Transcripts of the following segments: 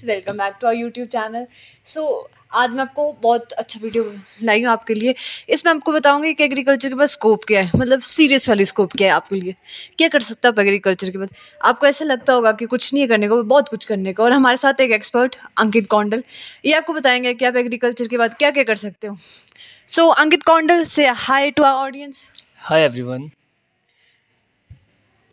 Guys, welcome back to our YouTube channel. So आज मैं आपको बहुत अच्छा वीडियो लाई हूँ आपके लिए। इसमें आपको बताऊंगी कि एग्रीकल्चर के पास स्कोप क्या है, मतलब सीरियस वाली स्कोप क्या है आपके लिए। क्या कर सकते हो आप एग्रीकल्चर के पास। आपको ऐसा लगता होगा कि कुछ नहीं है करने को, बहुत कुछ करने को। और हमारे साथ एक एक्सपर्ट अंकित कौंडल, ये आपको बताएंगे कि आप एग्रीकल्चर के बाद क्या क्या कर सकते हो। सो अंकित कौंडल से hi to our audience. Hi everyone.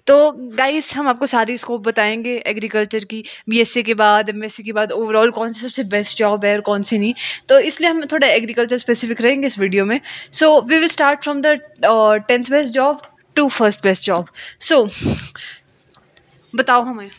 तो गाइस, हम आपको सारी स्कोप बताएंगे एग्रीकल्चर की, बीएससी के बाद, एमएससी के बाद ओवरऑल कौन सी सबसे बेस्ट जॉब है और कौन सी नहीं। तो इसलिए हम थोड़ा एग्रीकल्चर स्पेसिफिक रहेंगे इस वीडियो में। So we will start from the 10th best job to first best job. So बताओ हमें।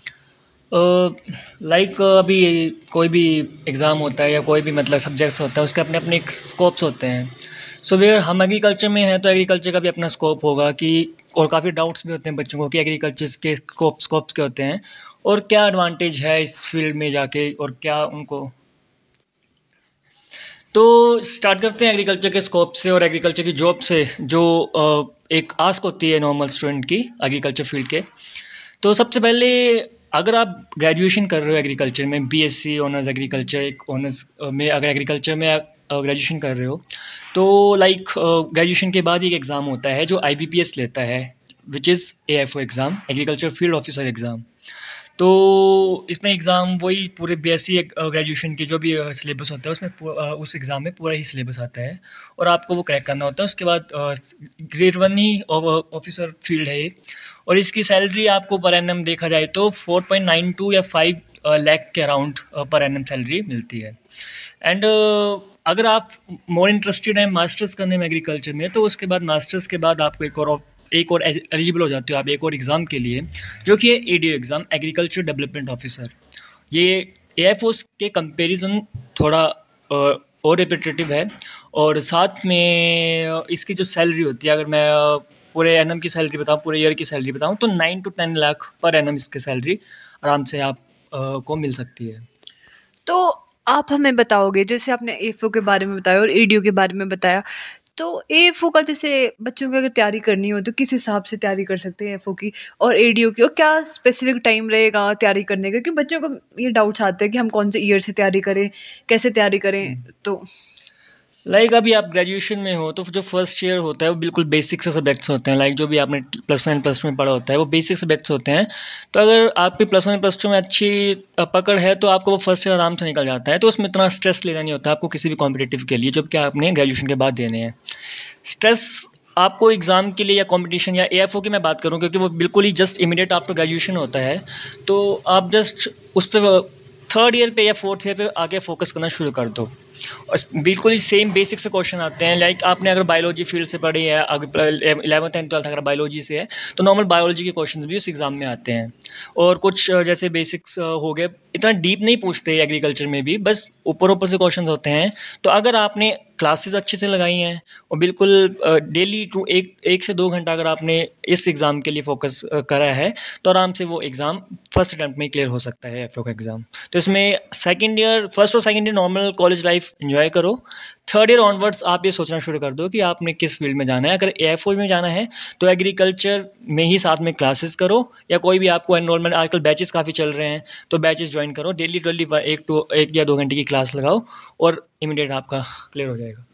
अभी कोई भी एग्ज़ाम होता है या कोई भी मतलब सब्जेक्ट्स होता है, उसके अपने अपने स्कोप्स होते हैं। सो वे हम एग्रीकल्चर में हैं तो एग्रीकल्चर का भी अपना स्कोप होगा कि, और काफ़ी डाउट्स भी होते हैं बच्चों को कि एग्रीकल्चर के स्कोप्स क्या होते हैं और क्या एडवांटेज है इस फील्ड में जाके और क्या उनको। तो स्टार्ट करते हैं एग्रीकल्चर के स्कोप से और एग्रीकल्चर की जॉब से, जो एक आस्क होती है नॉर्मल स्टूडेंट की एग्रीकल्चर फील्ड के। तो सबसे पहले, अगर आप ग्रेजुएशन कर रहे हो एग्रीकल्चर में, बीएससी ऑनर्स एग्रीकल्चर एक ऑनर्स में, अगर एग्रीकल्चर में ग्रेजुएशन कर रहे हो तो ग्रेजुएशन के बाद एक एग्ज़ाम होता है जो आईबीपीएस लेता है, which is AFO exam, agriculture field officer exam. तो इसमें एग्ज़ाम वही पूरे बीएससी ग्रेजुएशन की जो भी सिलेबस होता है उसमें उस एग्ज़ाम में पूरा ही सिलेबस आता है और आपको वो क्रैक करना होता है। उसके बाद ग्रेड 1 ही ऑफिसर फील्ड है ये। और इसकी सैलरी आपको पर एनम देखा जाए तो 4.92 या 5 लाख के अराउंड पर एनम सैलरी मिलती है। एंड अगर आप मोर इंटरेस्टेड हैं मास्टर्स करने में एग्रीकल्चर में, तो उसके बाद मास्टर्स के बाद आपको एक और एलिजिबल हो जाते हो आप एक और एग्ज़ाम के लिए, जो कि है ADO exam, agriculture development officer. ये एएफओस के कंपैरिजन थोड़ा और रिपीटेटिव है। और साथ में इसकी जो सैलरी होती है, अगर मैं पूरे एनम की सैलरी बताऊँ, पूरे ईयर की सैलरी बताऊँ, तो 9 to 10 लाख पर एनम इसकी सैलरी आराम से आप को मिल सकती है। तो आप हमें बताओगे, जैसे आपने एफओ के बारे में बताया और ईडीओ के बारे में बताया, तो एएफओ का जैसे बच्चों को अगर तैयारी करनी हो तो किस हिसाब से तैयारी कर सकते हैं एएफओ की और एडीओ की, और क्या स्पेसिफिक टाइम रहेगा तैयारी करने का, क्योंकि बच्चों को ये डाउट्स आते हैं कि हम कौन से ईयर से तैयारी करें, कैसे तैयारी करें। तो अभी आप ग्रेजुएशन में हो तो जो फर्स्ट ईयर होता है वो बिल्कुल बेसिक से सब्जेक्ट्स होते हैं, जो भी आपने +1 +2 में पढ़ा होता है वो बेसिक सब्जेक्ट्स होते हैं। तो अगर आपकी +1 +2 में अच्छी पकड़ है तो आपको वो फर्स्ट ईयर आराम से निकल जाता है। तो उसमें इतना स्ट्रेस लेना नहीं होता आपको किसी भी कॉम्पिटिटिव के लिए, जो कि आपने ग्रेजुएशन के बाद देने हैं। स्ट्रेस आपको एग्ज़ाम के लिए या कंपटीशन या एएफओ की मैं बात करूं, क्योंकि वो बिल्कुल ही जस्ट इमीडिएट आफ्टर ग्रेजुएशन होता है। तो आप जस्ट उस पर थर्ड ईयर पे या फोर्थ ईयर पे आगे फोकस करना शुरू कर दो। और बिल्कुल ही सेम बेसिक से क्वेश्चन आते हैं। आपने अगर बायोलॉजी फील्ड से पढ़ी है, अगर 11th एंड 12th अगर बायोलॉजी से है तो नॉर्मल बायोलॉजी के क्वेश्चंस भी उस एग्ज़ाम में आते हैं। और कुछ जैसे बेसिक्स हो गए, इतना डीप नहीं पूछते एग्रीकल्चर में भी, बस ऊपर ऊपर से क्वेश्चंस होते हैं। तो अगर आपने क्लासेस अच्छे से लगाई हैं और बिल्कुल डेली टू एक से 2 घंटा अगर आपने इस एग्ज़ाम के लिए फोकस करा है, तो आराम से वो एग्ज़ाम फर्स्ट अटैम्प्ट में क्लियर हो सकता है एफओ का एग्ज़ाम। तो इसमें फर्स्ट और second year normal college life enjoy करो। थर्ड ईयर ऑनवर्ड्स आप ये सोचना शुरू कर दो कि आपने किस फील्ड में जाना है। अगर एएफओ में जाना है तो एग्रीकल्चर में ही साथ में क्लासेस करो, या कोई भी आपको एनरोलमेंट, आजकल बैचेस काफ़ी चल रहे हैं तो बैचेस ज्वाइन करो। डेली एक या 2 घंटे की क्लास लगाओ और इमीडिएट आपका क्लियर हो जाएगा।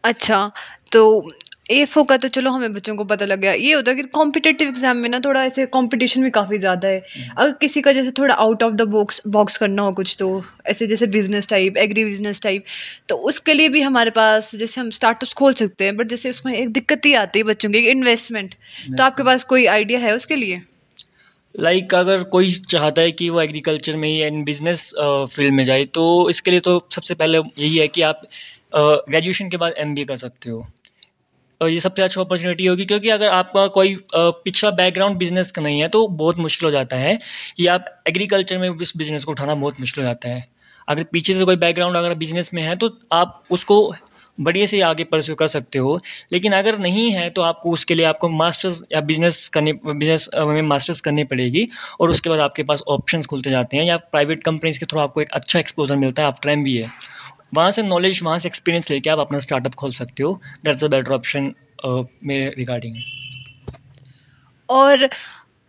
अच्छा, तो एएफओ का तो चलो हमें बच्चों को पता लग गया। ये होता है कि कॉम्पिटिटिव एग्जाम में ना थोड़ा ऐसे कंपटीशन भी काफ़ी ज़्यादा है। अगर किसी का जैसे थोड़ा out of the box box करना हो कुछ, तो ऐसे जैसे business type, agri business type, तो उसके लिए भी हमारे पास जैसे हम स्टार्टअप्स खोल सकते हैं। बट जैसे उसमें एक दिक्कत ही आती है बच्चों की, इन्वेस्टमेंट। तो आपके पास कोई आइडिया है उसके लिए? अगर कोई चाहता है कि वो एग्रीकल्चर में ही एंड बिजनेस फील्ड में जाए, तो इसके लिए तो सबसे पहले यही है कि आप ग्रेजुएशन के बाद एमबीए कर सकते हो। और ये सबसे अच्छी अपॉर्चुनिटी होगी, क्योंकि अगर आपका कोई पिछला बैकग्राउंड बिजनेस का नहीं है तो बहुत मुश्किल हो जाता है कि आप एग्रीकल्चर में इस बिज़नेस को उठाना बहुत मुश्किल हो जाता है। अगर पीछे से कोई बैकग्राउंड अगर बिजनेस में है तो आप उसको बढ़िया से आगे परस्यू कर सकते हो। लेकिन अगर नहीं है तो आपको उसके लिए आपको मास्टर्स या बिजनेस में मास्टर्स करनी पड़ेगी। और उसके बाद आपके पास ऑप्शंस खुलते जाते हैं, या प्राइवेट कंपनीज के थ्रू आपको एक अच्छा एक्सपोजर मिलता है आफ्टर एमबीए। वहाँ से नॉलेज, वहाँ से एक्सपीरियंस लेके आप अपना स्टार्टअप खोल सकते हो। दैट्स अ बेटर ऑप्शन मेरे रिगार्डिंग। और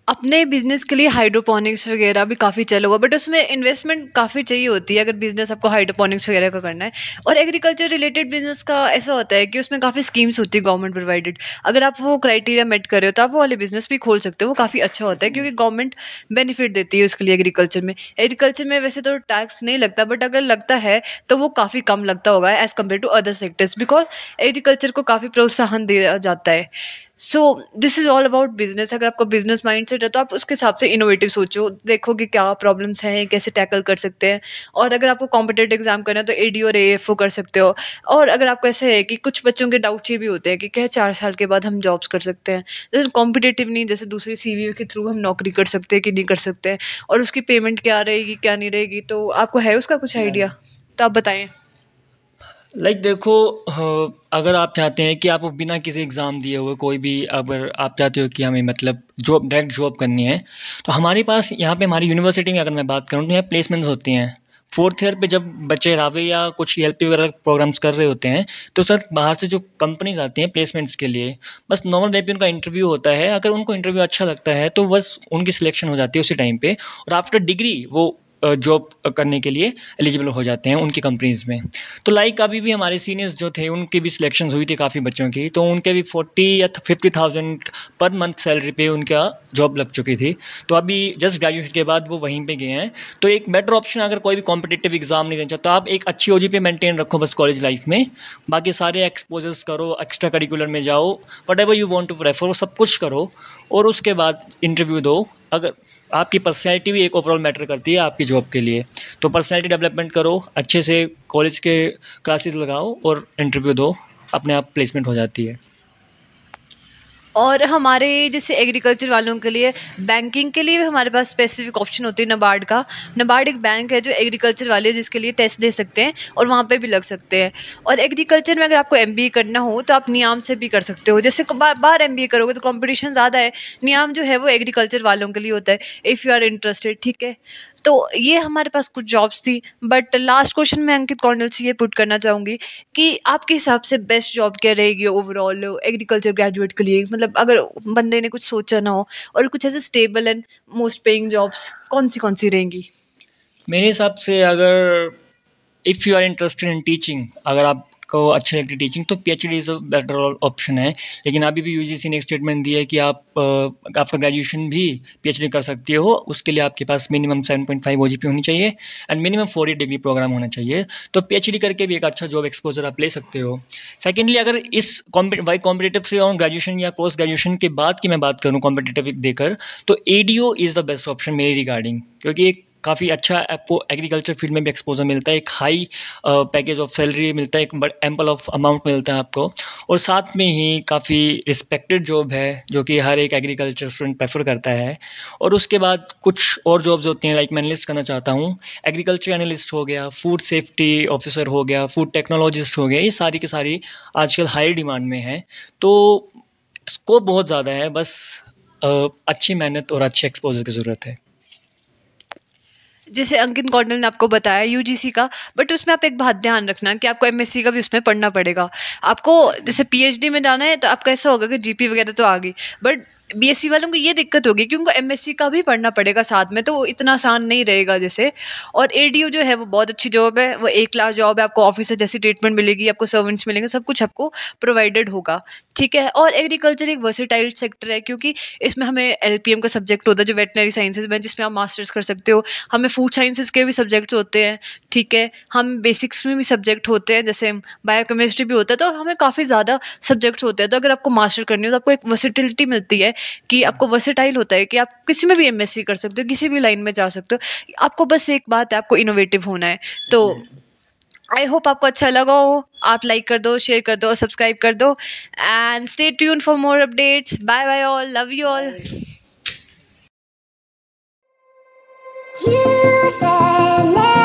अपने बिज़नेस के लिए हाइड्रोपोनिक्स वगैरह भी काफ़ी चला हुआ, बट उसमें इन्वेस्टमेंट काफ़ी चाहिए होती है अगर बिज़नेस आपको हाइड्रोपोनिक्स वगैरह का करना है। और एग्रीकल्चर रिलेटेड बिज़नेस का ऐसा होता है कि उसमें काफ़ी स्कीम्स होती है गवर्नमेंट प्रोवाइडेड। अगर आप वो क्राइटेरिया मेट कर रहे हो तो आप वो वाले बिज़नेस भी खोल सकते हो, वो काफ़ी अच्छा होता है क्योंकि गवर्नमेंट बेनिफिट देती है उसके लिए। एग्रीकल्चर में वैसे तो टैक्स नहीं लगता, बट अगर लगता है तो वो काफ़ी कम लगता होगा as compared to other sectors, because agriculture को काफ़ी प्रोत्साहन दिया जाता है। So this is all about business. अगर आपका बिज़नेस माइंडसेट है तो आप उसके हिसाब से इनोवेटिव सोचो, देखो कि क्या प्रॉब्लम्स हैं, कैसे टैकल कर सकते हैं। और अगर आपको कॉम्पिटिटिव एग्ज़ाम करना है तो एडी और एएफओ कर सकते हो। और अगर आपको ऐसा है कि कुछ बच्चों के डाउट्स ये भी होते हैं कि क्या 4 साल के बाद हम जॉब्स कर सकते हैं, जैसे कॉम्पिटिटिव नहीं, जैसे दूसरी सीवीओ के थ्रू हम नौकरी कर सकते हैं कि नहीं कर सकते हैं, और उसकी पेमेंट क्या रहेगी क्या नहीं रहेगी, तो आपको है उसका कुछ आइडिया? तो आप बताएं। लाइक देखो, अगर आप चाहते हैं कि आपको बिना किसी एग्ज़ाम दिए हुए कोई भी, अगर आप चाहते हो कि हमें मतलब जॉब, डायरेक्ट जॉब करनी है, तो हमारे पास यहाँ पे हमारी यूनिवर्सिटी में अगर मैं बात करूँ तो यहाँ प्लेसमेंट्स होती हैं। फोर्थ ईयर पे जब बच्चे रावे या कुछ एलपी वगैरह प्रोग्राम्स कर रहे होते हैं, तो सर बाहर से जो कंपनीज आती हैं प्लेसमेंट्स के लिए, बस नॉर्मल वे पे उनका इंटरव्यू होता है। अगर उनको इंटरव्यू अच्छा लगता है तो बस उनकी सिलेक्शन हो जाती है उसी टाइम पे, और आफ्टर डिग्री वो जॉब करने के लिए एलिजिबल हो जाते हैं उनकी कंपनीज़ में। तो लाइक अभी भी हमारे सीनियर्स जो थे उनकी भी सिलेक्शंस हुई थी काफ़ी बच्चों की, तो उनके भी 40 या 50,000 पर मंथ सैलरी पे उनका जॉब लग चुकी थी। तो अभी जस्ट ग्रेजुएशन के बाद वो वहीं पे गए हैं। तो एक बेटर ऑप्शन, अगर कोई भी कॉम्पिटिटिव एग्जाम नहीं देना चाहता, तो आप एक अच्छी ओजीपी मेंटेन रखो बस कॉलेज लाइफ में। बाकी सारे एक्सपोजर्स करो, एक्स्ट्रा करिकुलर में जाओ, whatever you want to refer, सब कुछ करो, और उसके बाद इंटरव्यू दो। अगर आपकी पर्सनैलिटी भी एक ओवरऑल मैटर करती है आपकी जॉब के लिए, तो पर्सनैलिटी डेवलपमेंट करो, अच्छे से कॉलेज के क्लासेस लगाओ और इंटरव्यू दो, अपने आप प्लेसमेंट हो जाती है। और हमारे जैसे एग्रीकल्चर वालों के लिए बैंकिंग के लिए भी हमारे पास स्पेसिफिक ऑप्शन होती है नबार्ड का। नबार्ड एक बैंक है जो एग्रीकल्चर वाले जिसके लिए टेस्ट दे सकते हैं और वहाँ पे भी लग सकते हैं। और एग्रीकल्चर में अगर आपको एमबीए करना हो तो आप नियाम से भी कर सकते हो। जैसे बार बार एमबीए करोगे तो कंपटीशन ज़्यादा है। नियाम जो है वो एग्रीकल्चर वालों के लिए होता है, इफ़ यू आर इंटरेस्टेड, ठीक है। तो ये हमारे पास कुछ जॉब्स थी, बट लास्ट क्वेश्चन मैं अंकित कौंडल से ये पुट करना चाहूँगी कि आपके हिसाब से बेस्ट जॉब क्या रहेगी ओवरऑल एग्रीकल्चर ग्रेजुएट के लिए? मतलब अगर बंदे ने कुछ सोचा ना हो और कुछ ऐसे stable and most paying jobs कौन सी रहेंगी? मेरे हिसाब से अगर if you are interested in teaching, अगर आपको अच्छी लगती है टीचिंग, तो PhD is a better option है। लेकिन अभी भी यूजीसी ने एक स्टेटमेंट दिया है कि आप आफ्टर ग्रेजुएशन भी पीएचडी कर सकते हो। उसके लिए आपके पास मिनिमम 7.5 ओजीपी होनी चाहिए and minimum 4 year degree programme होना चाहिए। तो पीएचडी करके भी एक अच्छा जॉब एक्सपोजर आप ले सकते हो। सेकेंडली, अगर इस कॉम्पिटेटिव थ्री और ग्रेजुएशन या पोस्ट ग्रेजुएशन के बाद की मैं बात करूँ कॉम्पिटेटिव देकर, तो ADO is the best option मेरे रिगार्डिंग, क्योंकि एक काफ़ी अच्छा आपको एग्रीकल्चर फील्ड में भी एक्सपोजर मिलता है, एक हाई पैकेज ऑफ सैलरी मिलता है, एक बट एम्पल ऑफ अमाउंट मिलता है आपको, और साथ में ही काफ़ी रिस्पेक्टेड जॉब है जो कि हर एक एग्रीकल्चर स्टूडेंट प्रेफर करता है। और उसके बाद कुछ और जॉब्स होती हैं, लाइक मैं लिस्ट करना चाहता हूँ, एग्रीकल्चर एनालिस्ट हो गया, फूड सेफ्टी ऑफिसर हो गया, फूड टेक्नोलॉजिस्ट हो गया, ये सारी की सारी आजकल हाई डिमांड में है। तो स्कोप बहुत ज़्यादा है, बस अच्छी मेहनत और अच्छे एक्सपोजर की ज़रूरत है। जैसे अंकित कौंडल ने आपको बताया यूजीसी का, बट उसमें आप एक बात ध्यान रखना कि आपको एमएससी का भी उसमें पढ़ना पड़ेगा। आपको जैसे पीएचडी में जाना है तो आपका ऐसा होगा कि जीपी वगैरह तो आ गई, बट बीएससी वालों को ये दिक्कत होगी कि उनको एमएससी का भी पढ़ना पड़ेगा साथ में, तो वो इतना आसान नहीं रहेगा जैसे। और एडीयू जो है वो बहुत अच्छी जॉब है, वो एक क्लास जॉब है, आपको ऑफिसर जैसी ट्रीटमेंट मिलेगी, आपको सर्वेंट्स मिलेंगे, सब कुछ आपको प्रोवाइडेड होगा, ठीक है। और एग्रीकल्चर एक वर्सेटाइल सेक्टर है क्योंकि इसमें हमें एलपीएम का सब्जेक्ट होता है जो वेटनरी साइंसेज में, जिसमें आप मास्टर्स कर सकते हो। हमें फूड साइंसेज के भी सब्जेक्ट्स होते हैं, ठीक है। हम बेसिक्स में भी सब्जेक्ट होते हैं, जैसे बायोकेमिस्ट्री भी होता है, तो हमें काफ़ी ज़्यादा सब्जेक्ट्स होते हैं। तो अगर आपको मास्टर करनी हो तो आपको एक वर्सेटिलिटी मिलती है कि आपको वर्सेटाइल होता है कि आप किसी में भी एमएससी कर सकते हो, किसी भी लाइन में जा सकते हो। आपको बस एक बात है, आपको इनोवेटिव होना है। तो आई होप आपको अच्छा लगा हो। आप लाइक कर दो, शेयर कर दो और सब्सक्राइब कर दो, and stay tune for more updates. Bye bye all, love you all. You said